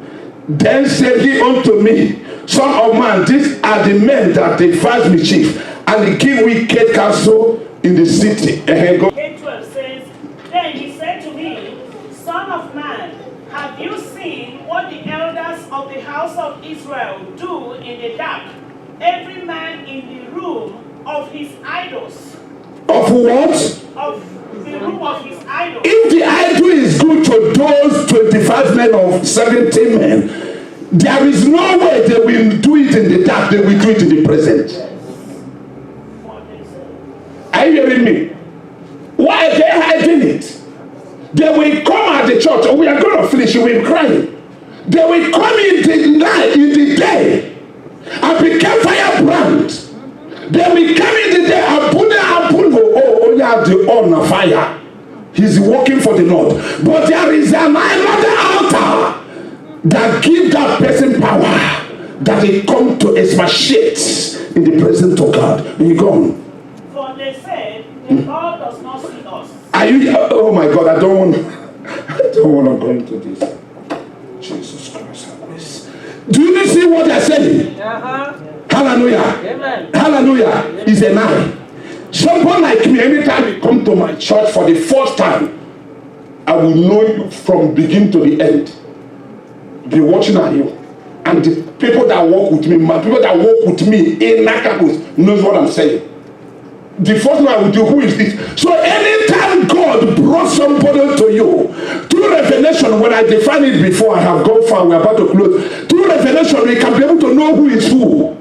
Then said he unto me, Son of man, these are the men that devise mischief, and they give wicked counsel in the city. 8:12 says, Then he said to me, Son of man, have you seen what the elders of the house of Israel do in the dark? Every man in the room of his idols. Of what? Of the room of his idols. If the idol is good to those 25 men of 70 men, there is no way they will do it in the dark, they will do it in the present. Are you hearing me? Why are they hiding it? They will come at the church, and we are going to finish, you will cry. They will come in the night, in the day, and become firebrand. They will come in the day and put the on fire. He's working for the Lord. But there is another altar that gives that person power, that they come to expatiate in the presence of God. And you go on. For they said, the Lord does not see us. Are you? Oh my God! I don't want to go into this. Jesus Christ, have mercy. Do you see what they're saying? Hallelujah. Amen. Hallelujah. Is a man. Someone like me, anytime you come to my church for the first time, I will know you from beginning to the end. Be watching at you. And the people that work with me, my people that work with me in Nakabus knows what I'm saying. The first thing I will do, who is this? So anytime God brought somebody to you, through revelation, when I define it before, I have gone far, we're about to close. Through revelation, we can be able to know who is who.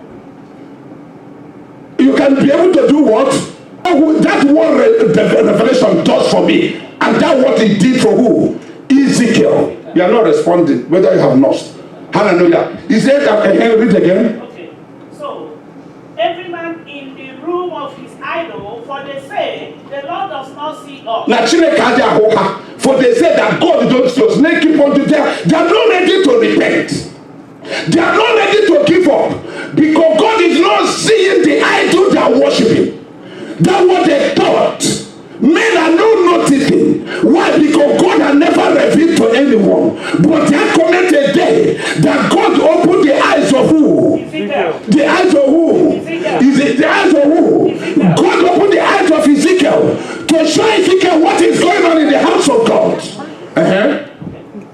You can be able to do what? That's what the revelation does for me. And that's what it did for who? Ezekiel. You are not responding, whether you have lost. Hallelujah. He said that, read again. Okay. So, every man in the room of his idol, for they say, the Lord does not see us. Na Chineke adị ahụ ha, for they say that God don't see us. They keep on to they are not ready to repent. They are not ready to give up because God is not seeing the idol they are worshiping. That's what they thought. Men are not noticing. Why? Because God has never revealed to anyone. But there comes a day that God opened the eyes of who? Ezekiel. The eyes of who? Ezekiel. Is it the eyes of who? Ezekiel. God opened the eyes of Ezekiel to show Ezekiel what is going on in the house of God.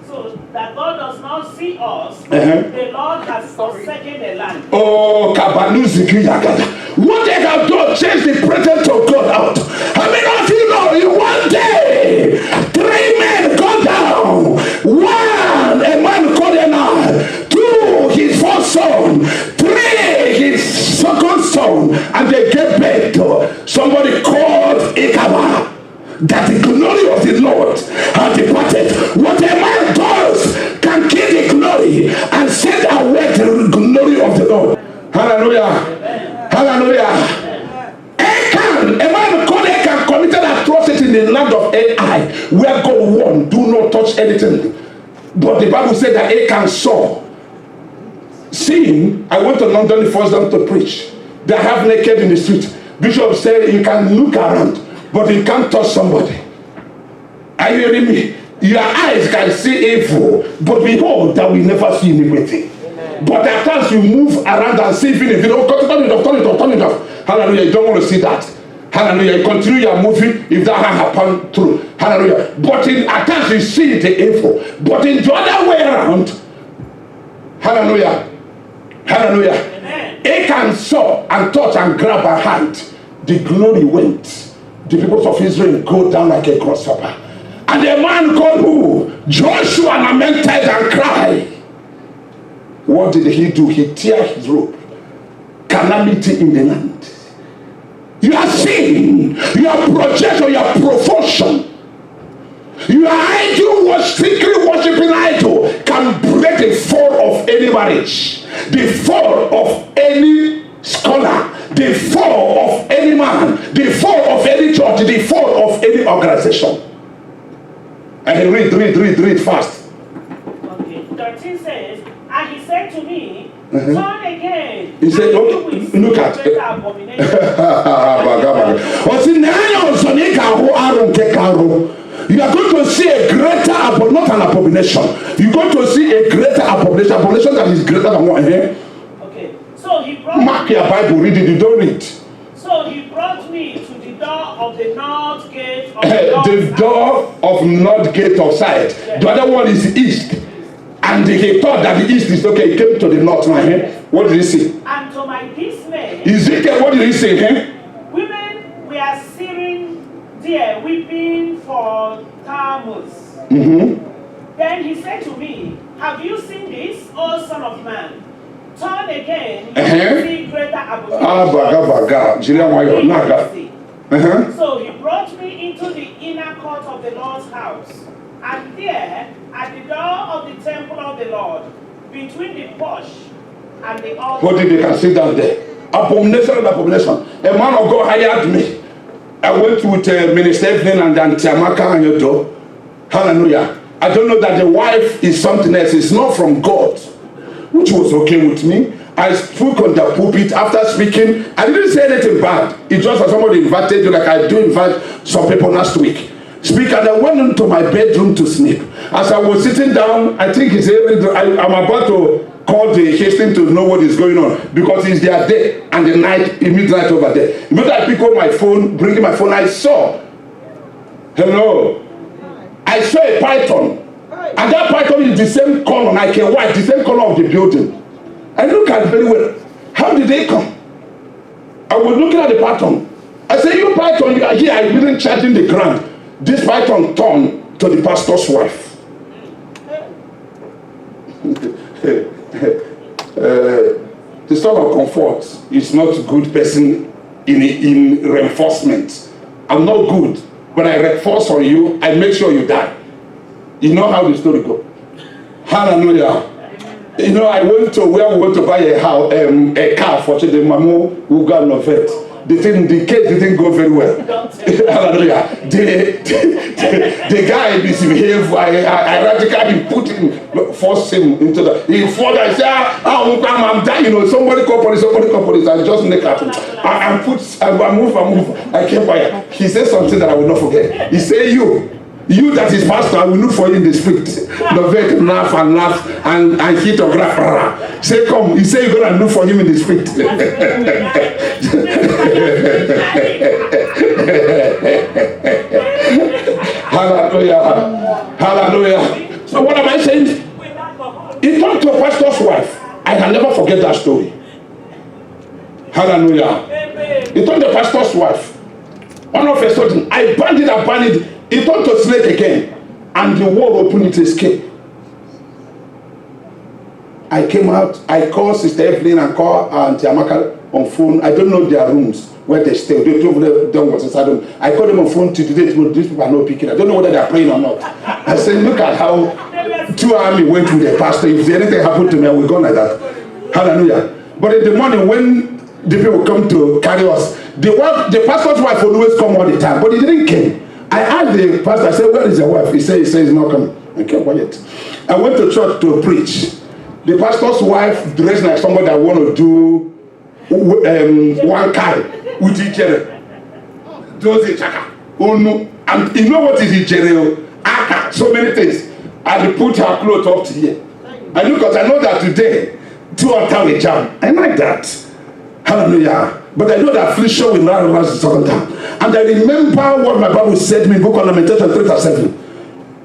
So that God does not see us, the Lord has forsaken the land. Oh, Kabanuzi Yagada. What they have done, change the presence of God out. How many of you know in one day, 3 men go down? 1, a man called Enai. 2, his first son. 3, his second son. And they gave birth to somebody called Ichabod. That the glory of the Lord has departed. What a man does can kill the glory and send away the glory of the Lord. Hallelujah. Hallelujah. Achan, a man called Achan, committed atrocity in the land of Ai, where God warned, do not touch anything. But the Bible said that Achan saw. Seeing, I went to London the first time to preach. They have naked in the street. Bishop said you can look around, but you can't touch somebody. Are you hearing me? Your eyes can see evil, but behold, that we never see iniquity. But at times you move around and see even if you don't turn it off. Hallelujah. You don't want to see that. Hallelujah. You continue your moving if that happen through. Hallelujah. But at times you see the evil. But in the other way around, hallelujah. Hallelujah. Achan saw and touched and grabbed her hand. The glory went. The people of Israel go down like a grasshopper. And a man called who? Joshua lamented and cried. What did he do? He tear his robe. Calamity in the land. You are seeing your projection, your profession. Your idol was secretly worshiping idol can break the fall of any marriage, the fall of any scholar, the fall of any man, the fall of any church, the fall of any organization. And read fast. Okay, 13 says, and he said to me, turn again. He said, look at it. You are going to see a greater, not an abomination. You're going to see a greater abomination that is greater than one here. Okay, so he brought Mark your Bible, read it, you don't read. So he brought me to the door of the north gate of the door of north gate of side. Yes. The other one is east. And he thought that the east is okay. He came to the north now. What did he say? And to my dismay, Ezekiel, what did he say? Women were sitting there weeping for Tammuz. Then he said to me, have you seen this, O son of man? Turn again, you see greater abomination. So he brought me into the inner court of the Lord's house. And there, at the door of the temple of the Lord, between the porch and the altar. What did they can sit down there? Abomination and abomination. A man of God hired me. I went with Minister Evelyn and then Tiamaka and your door. Hallelujah. I don't know that the wife is something else. It's not from God, which was okay with me. I spoke on the pulpit after speaking. I didn't say anything bad. It just as somebody invited you, like I do invite some people last week. Speak, and I went into my bedroom to sleep. As I was sitting down, I think I'm about to call the Houston to know what is going on because it's their day and the night, midnight over there. Immediately I pick up my phone, bringing my phone, I saw. Hello. I saw a python. And that python is the same color, like a white, the same color of the building. I look at it very well. How did they come? I was looking at the python. I said, you python, you are here. I didn't charge in the ground. This python turned to the pastor's wife. The son of comfort is not a good person in reinforcement. I'm not good. When I reinforce on you, I make sure you die. You know how the story goes. Hallelujah. You know, I went to where we went to buy a house, a car for the Mamu who got no vet. The case didn't go very well. Hallelujah. The guy misbehaved. I radically put him, forced him into the. He fought. I said, I'm dying. You know, somebody call police. I just make at him. I move. I kept quiet. He said something that I will not forget. He said, You that is pastor, I will look for you in the street. The vet laugh and hit a graph. Say, come. He said, you're going to look for him in the street. Hallelujah. So what am I saying? He talked to a pastor's wife. I can never forget that story. Hallelujah. He told the pastor's wife. All of a sudden, I banned it. He turned to snake again, and the wall opened, it escaped. I came out, I called Sister Evelyn and called Auntie Amaka on phone. I don't know their rooms where they stay. They told them what's inside them. I called them on phone today. These people are not picking. I don't know whether they are praying or not. I said, look at how 2 army went with the pastor. If anything happened to me, I will go like that. Hallelujah. But in the morning when the people come to carry us, the pastor's wife will always come all the time, but he didn't come. I asked the pastor, I said, where is your wife? He said he's not coming. I kept quiet. I went to church to preach. The pastor's wife dressed like somebody that want to do one carry with each other. Those is chaka. Oh no. And you know what is Ijere? Aka. So many things. And put her clothes up to here. And because I know that today, 2 hours we jam. I like that. Hallelujah. But I know that affliction will not last the second time. And I remember what my Bible said to me in book of Lamentation 3:7.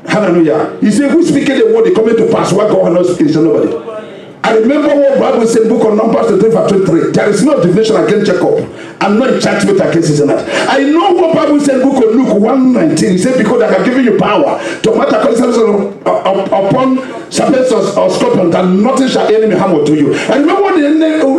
Hallelujah. He said, who speaking the word, they coming to pass, what God has not spoken, nobody. I remember what Bible said in book of Numbers 3:23. There is no divination against Jacob, and no enchantment against his name. I know what Bible said in book of Luke 1:19. He said, because I have given you power to matter upon serpents or scorpions, and nothing shall enemy harm to you. I remember what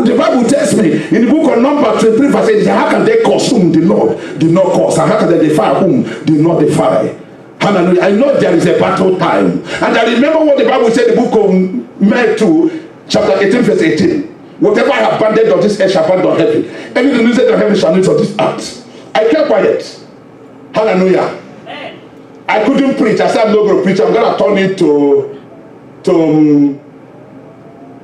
the Bible tells me in the book of Numbers 23:8. How can they cause whom the Lord did not cause? And how can they defy whom did not defy? Hallelujah. I know there is a battle time. And I remember what the Bible said in the book of Matthew, chapter 18:18. Whatever I have abandoned on this earth shall abandon on heaven. Anything you said on heaven shall need on this earth. I kept quiet. Hallelujah. I couldn't preach. I said I'm not going to preach. I'm going to turn it to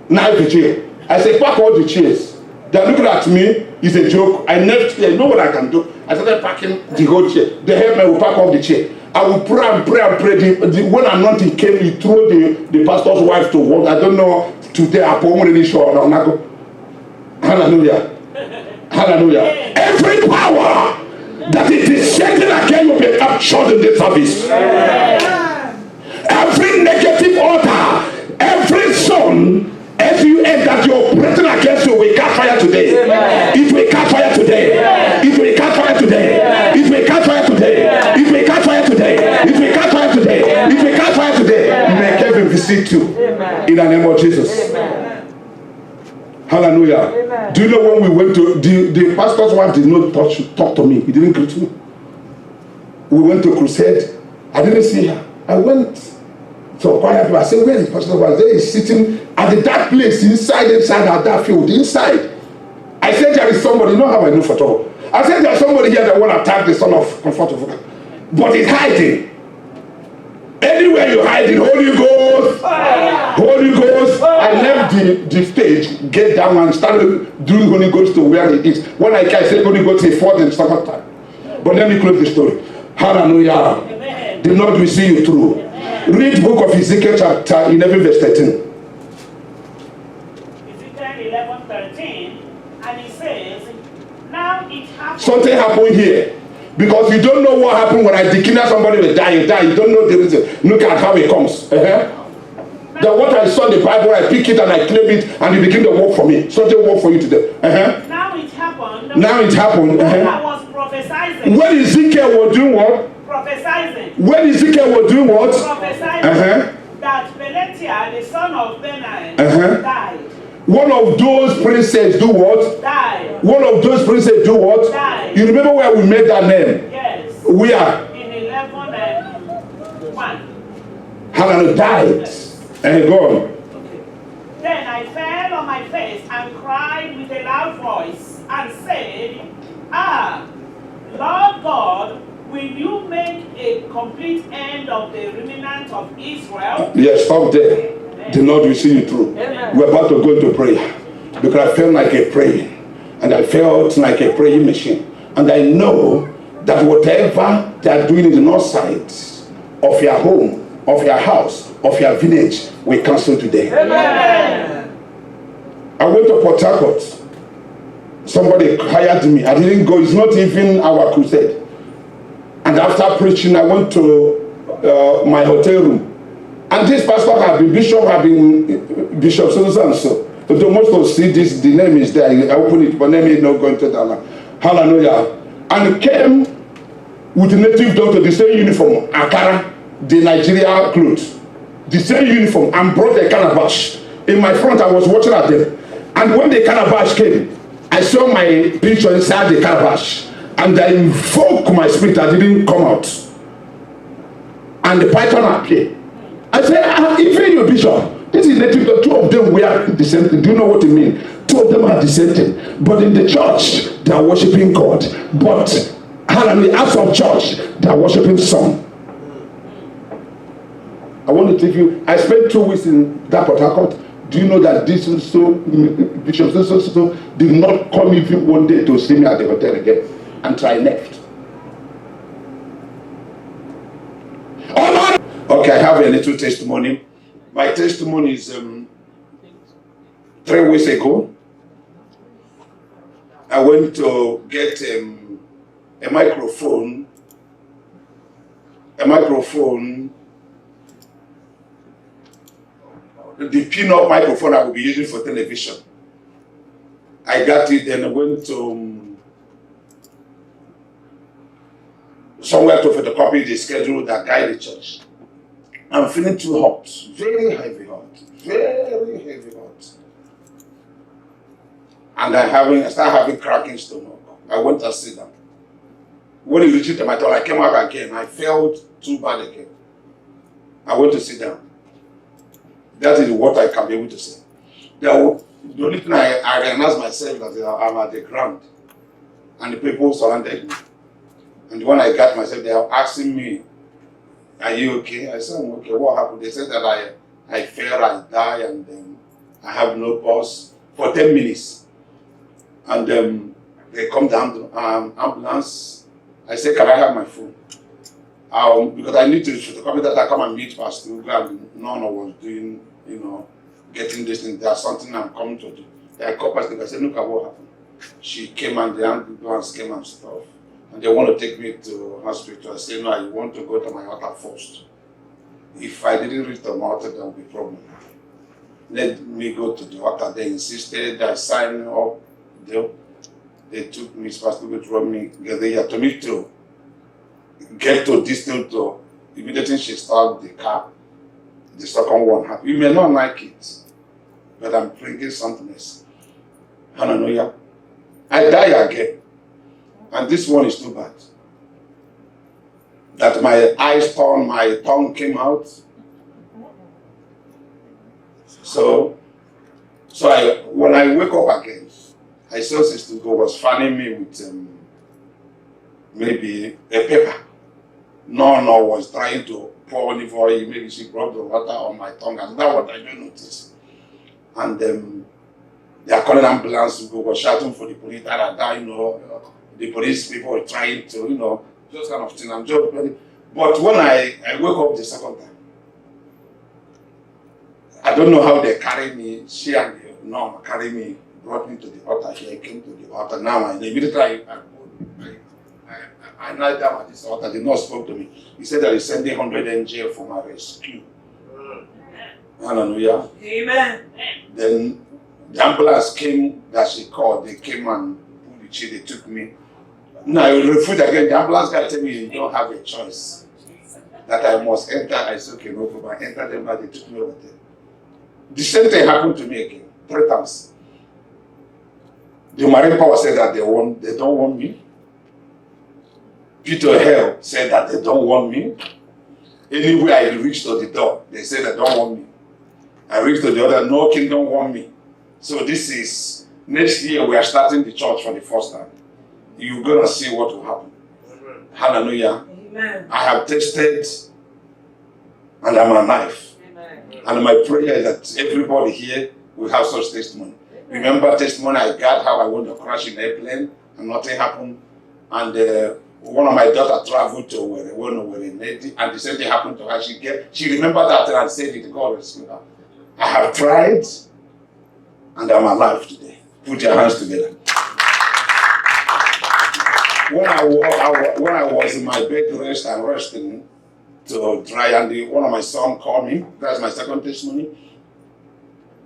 night vigil. I said, pack all the chairs. They're looking at me. It's a joke. I know what I can do. I started packing the whole chair. The helmet will pack off the chair. I will pray and pray. When anointing came, he threw the pastor's wife to work. I don't know today. I'm really sure. Hallelujah. Hallelujah. Every power that it is shaken again will be captured in this service. Every negative altar, every son, as you end that you're operating against you, will catch fire today. It will catch fire today. It will catch fire today. It will catch fire today. It will catch fire today. It will catch fire today. It will catch fire today. May heaven visit you in the name of Jesus. Hallelujah. Amen. Do you know when we went to the pastor's wife did not talk to me. He didn't greet me. We went to crusade. I didn't see her. I went to quiet people. I said, where is pastor's wife? There is sitting at the dark place inside at that field inside. I said there is somebody. You know how I know for trouble. I said there's somebody here that want to attack the son of Comfort of God, but he's hiding. Anywhere you hide in Holy Ghost, Holy Ghost. I left the stage, get down and started doing Holy Ghost to where it is. When I said Holy Ghost, he fought in second time. But let me close the story. Hallelujah. Amen. The Lord will see you through. Amen. Read book of Ezekiel chapter 11 verse 13. Ezekiel 11:13, and he says, now it happens. Something happened here. Because you don't know what happened when I declare somebody will die. You don't know the reason. Look at how it comes. The what I saw in the Bible, I pick it and I claim it, and it became the work for me. Something work for you today. Now it happened. Now it happened. I was prophesying. When Ezekiel was doing what? Prophesying. When Ezekiel was doing what? Prophesying. That Peletia, the son of Benai, died. One of those princes do what? Died. One of those princes do what? Died. You remember where we made that name? Yes. We are. In 11:1. Hallelujah. Died. And gone. Okay. I fell on my face and cried with a loud voice and said, Ah, Lord God, will you make a complete end of the remnant of Israel? Yes, stop there. The Lord will see you through. Amen. We're about to go into prayer because I felt like a praying, and I felt like a praying machine, and I know that whatever they are doing in the north side of your home, of your house, of your village, we cancel today. Amen. I went to Port Harcourt. Somebody hired me. I didn't go. It's not even our crusade. And after preaching, I went to my hotel room. And this pastor had been, Bishop so and so. But the most of see this, the name is there. I open it, but name is not going to that. Hallelujah. And came with the native doctor, the same uniform, Akara, the Nigeria clothes, the same uniform, and brought a calabash. In my front, I was watching at them. And when the calabash came, I saw my picture inside the calabash. And I invoked my spirit, I didn't come out. And the python appeared. I said, even your bishop, this is native, the two of them were the same thing. Do you know what it means? Two of them are the same thing. But in the church, they are worshiping God. But as of church, they are worshiping some. I want to take you, I spent 2 weeks in that Port Harcourt. Do you know that this Bishop so did not come even one day to see me at the hotel again and try left? Okay, I have a little testimony. My testimony is 3 weeks ago. I went to get a microphone. The pin-up microphone I will be using for television. I got it and I went to somewhere to photocopy the schedule that guide the church. I'm feeling too hot, very heavy hot. And I started having cracking stomach. I went to sit down. When it reached my turn, I came out again. I felt too bad again. I went to sit down. That is what I can be able to say. The only thing I realized myself that I'm at the ground and the people surrounded me. And when I got myself, they are asking me, are you okay? I said, I'm okay. What happened? They said that I fell, I died, and then I have no pulse for 10 minutes. And they come down, ambulance. I said, can I have my phone? Because I need to photocopy that. I come and meet Pastor Uga, and none was doing, getting this thing. There's something I'm coming to do. I called Pastor Uga. I said, look at what happened. She came and the ambulance came and stuff. And they want to take me to hospital. I said, no, I want to go to my altar first. If I didn't reach the altar, there will be problem. Let me go to the altar. They insisted, I signed up. They took me, Pastor Uga drove me, they had to me to get to this thing to immediately she started the car. The second one happened. You may not like it, but I'm bringing something else. Hallelujah. I die again. And this one is too bad. That my eyes turned, my tongue came out. So when I wake up again, I saw Sister Ugo was fanning me with maybe a paper. No, was trying to pour olive oil. Maybe she brought the water on my tongue. And that's what I don't notice. And they are calling ambulance. We were shouting for the police. The police people were trying to, just kind of thing. I'm just ready. But when I woke up the second time, I don't know how they carried me. She and Norm carried me, brought me to the altar. Here I came to the altar. Now immediately I knelt down at this altar. The nurse spoke to me. He said that he's sending 100 NJ for my rescue. Hallelujah. Amen. Then the ambulance came that she called. They came and pulled the chair. They took me. Now I will refute again. The ambulance guy told me you don't have a choice. That I must enter. I said, okay, no problem. I entered them, but they took me over there. The same thing happened to me again, 3 times. The Marine Power said that they don't want me. Peter Hell said that they don't want me. Anywhere I reached to the door, they said they don't want me. I reached to the other, no kingdom want me. So this is, next year we are starting the church for the first time. You're going to see what will happen. Amen. Hallelujah. Amen. I have tasted and I'm alive. Amen. And my prayer is that everybody here will have such testimony. Amen. Remember testimony I got how I went to crash in an airplane and nothing happened. And one of my daughters traveled to Nedi, and the same thing happened to her. She remembered that and said it, God rescued her. I have tried and I'm alive today. Put your hands together. When I was in my bed rest and resting to try, and one of my sons called me, that's my second testimony,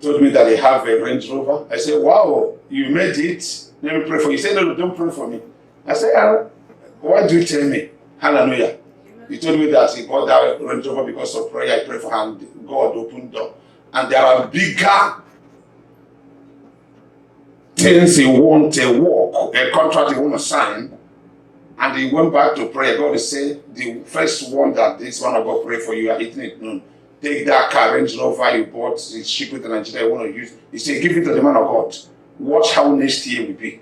told me that they have a Range Rover. I said, wow, you made it. Let me pray for you. He said, no, don't pray for me. I said, why do you tell me? Hallelujah. He told me that he got that Range Rover because of prayer. I prayed for him. God opened door. And there are bigger things he wants to work, a contract he wants to sign. And he went back to prayer. God said, the first one that this one of God pray for you, are eating it noon. Take that car, Range Rover you bought, ship it to Nigeria, you want to use. He said, give it to the man of God. Watch how next year will be.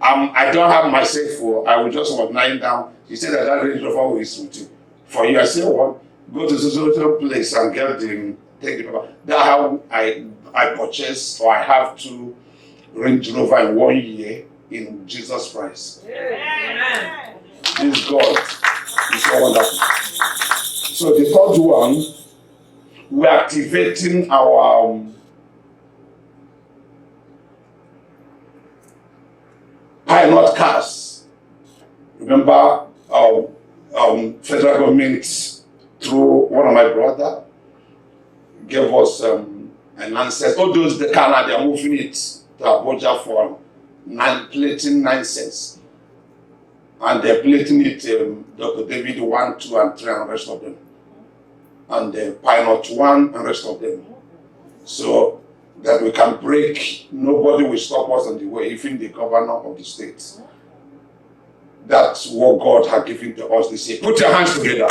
I don't have myself for, I will just want lying down. He said that Range Rover is with you. For you, I said, well, go to the place and get the, take the paper. That's how I purchased, or I have 2 Range Rover in 1 year in Jesus Christ. Amen. This God is so wonderful. So the third one, we're activating our pilot cars. Remember, federal government through one of my brother gave us an answer. All those the car they are moving it to Abuja for plating 9 cents. And they're plating it, Dr. David 1, 2, and 3, and the rest of them. And the Pilot 1, and the rest of them. So that we can break, nobody will stop us on the way, even the governor of the state. That's what God has given to us this year. Put your hands together.